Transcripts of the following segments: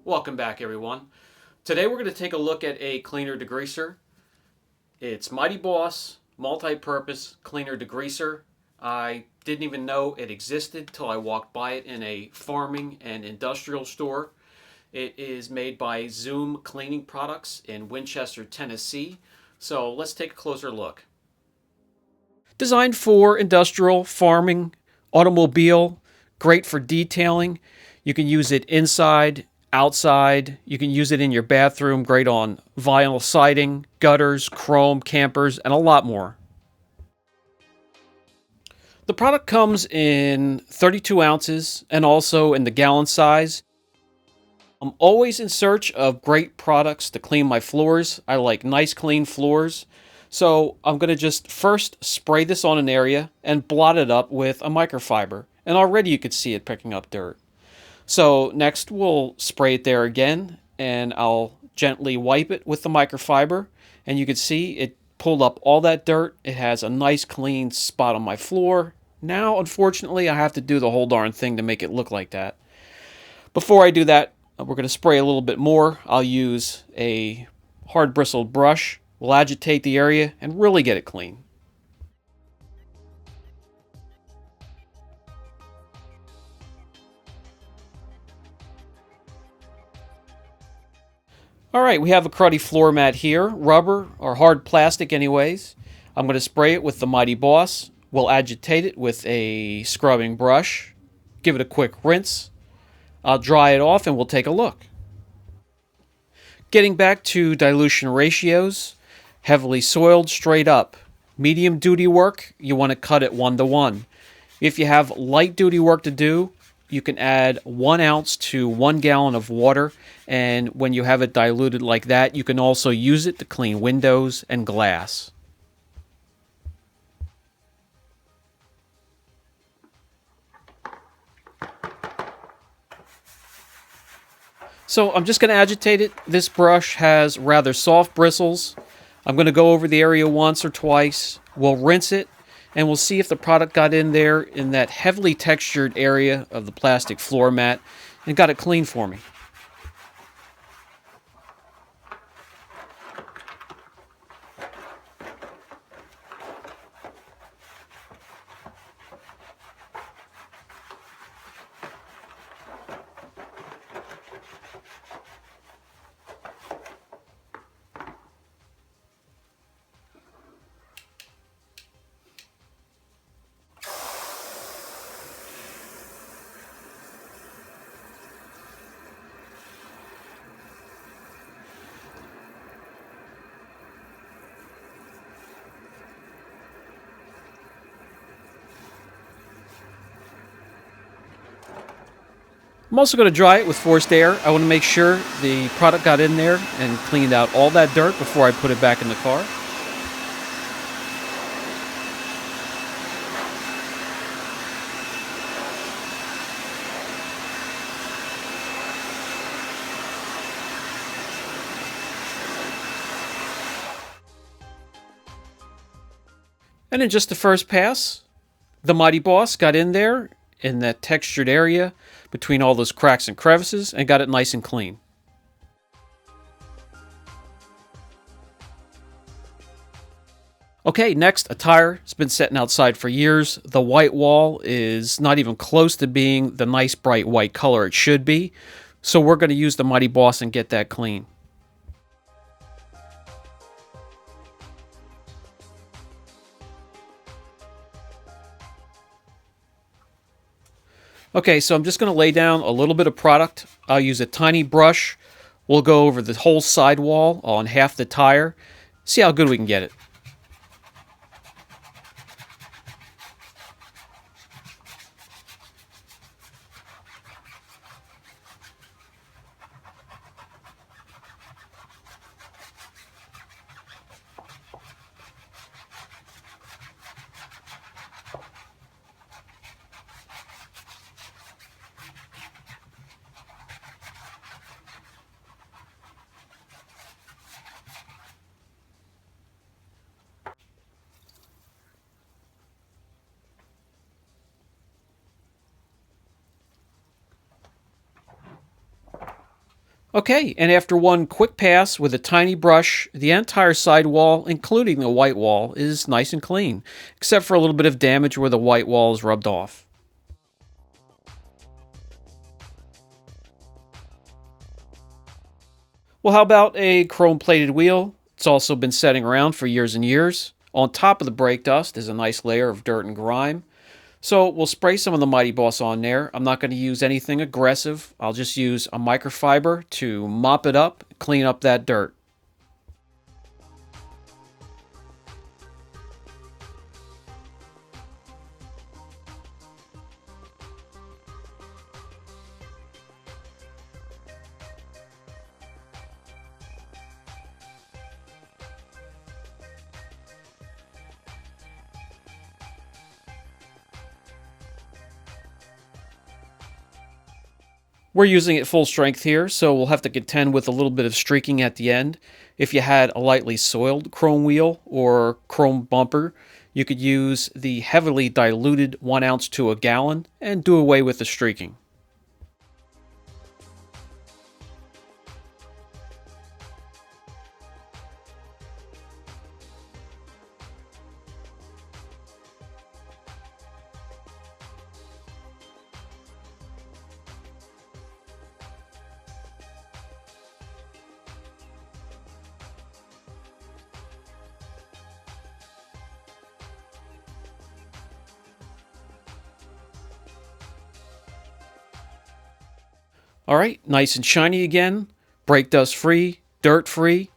Welcome back, everyone. Today we're going to take a look at a cleaner degreaser. It's Mighty Boss multi-purpose cleaner degreaser. I didn't even know it existed till I walked by it in a farming and industrial store. It is made by Zoom Cleaning Products in Winchester, Tennessee. So let's take a closer look. Designed for industrial, farming, automobile, great for detailing. You can use it inside, outside. You can use it in your bathroom, great on vinyl siding, gutters, chrome, campers, and a lot more. The product comes in 32 ounces and also in the gallon size. I'm always in search of great products to clean my floors. I like nice clean floors. So I'm going to just first spray this on an area and blot it up with a microfiber. And already you could see it picking up dirt. So next we'll spray it there again, and I'll gently wipe it with the microfiber, and you can see it pulled up all that dirt. It has a nice clean spot on my floor. Now, unfortunately, I have to do the whole darn thing to make it look like that. Before I do that, we're going to spray a little bit more. I'll use a hard bristled brush. We'll agitate the area and really get it clean. Alright, we have a cruddy floor mat here, rubber or hard plastic anyways. I'm going to spray it with the Mighty Boss. We'll agitate it with a scrubbing brush. Give it a quick rinse. I'll dry it off and we'll take a look. Getting back to dilution ratios, heavily soiled straight up. Medium duty work, you want to cut it 1:1. If you have light duty work to do, you can add 1 ounce to 1 gallon of water, and when you have it diluted like that, you can also use it to clean windows and glass. So I'm just going to agitate it. This brush has rather soft bristles. I'm going to go over the area once or twice. We'll rinse it, and we'll see if the product got in there in that heavily textured area of the plastic floor mat and got it clean for me. I'm also going to dry it with forced air. I want to make sure the product got in there and cleaned out all that dirt before I put it back in the car. And in just the first pass, the Mighty Boss got in there in that textured area between all those cracks and crevices and got it nice and clean. Okay, next, a tire. It's been sitting outside for years. The Whitewall is not even close to being the nice bright white color it should be. So we're going to use the Mighty Boss and get that clean. Okay, so I'm just going to lay down a little bit of product. I'll use a tiny brush. We'll go over the whole sidewall on half the tire. See how good we can get it. Okay, and after one quick pass with a tiny brush, the entire sidewall, including the white wall, is nice and clean, except for a little bit of damage where the white wall is rubbed off. Well, how about a chrome plated wheel? It's also been setting around for years and years. On top of the brake dust is a nice layer of dirt and grime. So we'll spray some of the Mighty Boss on there. I'm not going to use anything aggressive. I'll just use a microfiber to mop it up, clean up that dirt. We're using it full strength here, so we'll have to contend with a little bit of streaking at the end. If you had a lightly soiled chrome wheel or chrome bumper, you could use the heavily diluted 1 ounce to a gallon and do away with the streaking. All right, nice and shiny again, brake dust free, dirt free.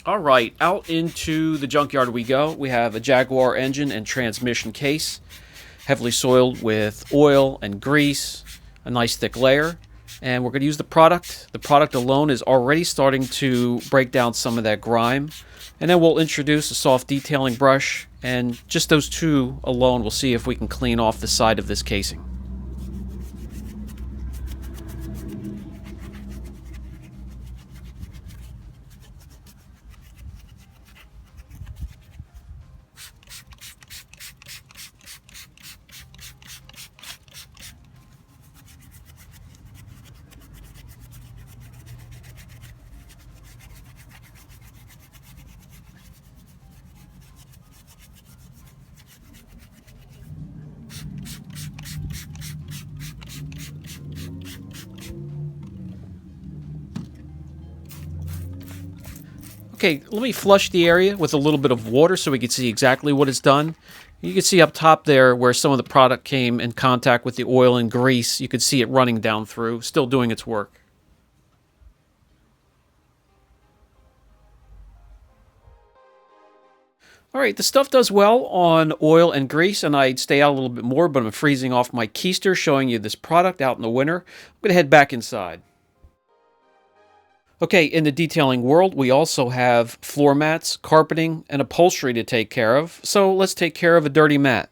All right, out into the junkyard we go. We have a Jaguar engine and transmission case, heavily soiled with oil and grease, a nice thick layer. And we're going to use the product. The product alone is already starting to break down some of that grime. And then we'll introduce a soft detailing brush, and just those two alone, we'll see if we can clean off the side of this casing. Okay, let me flush the area with a little bit of water so we can see exactly what it's done. You can see up top there where some of the product came in contact with the oil and grease. You can see it running down through, still doing its work. All right, the stuff does well on oil and grease, and I'd stay out a little bit more, but I'm freezing off my keister showing you this product out in the winter. I'm going to head back inside. Okay, in the detailing world, we also have floor mats, carpeting, and upholstery to take care of. So let's take care of a dirty mat.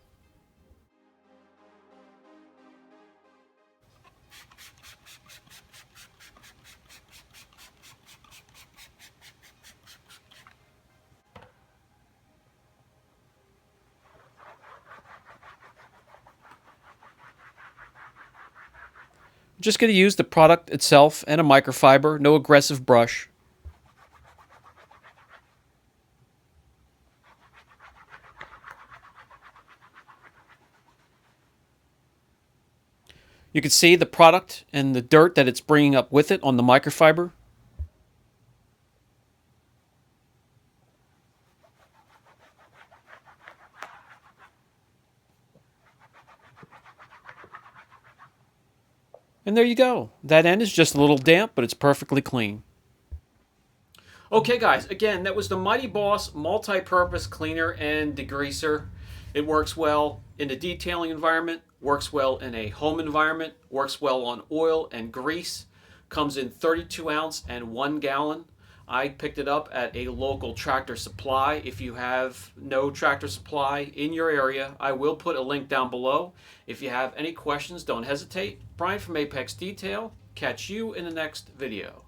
I'm just going to use the product itself and a microfiber, no aggressive brush. You can see the product and the dirt that it's bringing up with it on the microfiber. And there you go. That end is just a little damp, but it's perfectly clean. Okay, guys, again, that was the Mighty Boss multi-purpose cleaner and degreaser. It works well in a detailing environment, works well in a home environment, works well on oil and grease, comes in 32 ounce and 1 gallon. I picked it up at a local Tractor Supply. If you have no Tractor Supply in your area, I will put a link down below. If you have any questions, don't hesitate. Brian from Apex Detail, Catch you in the next video.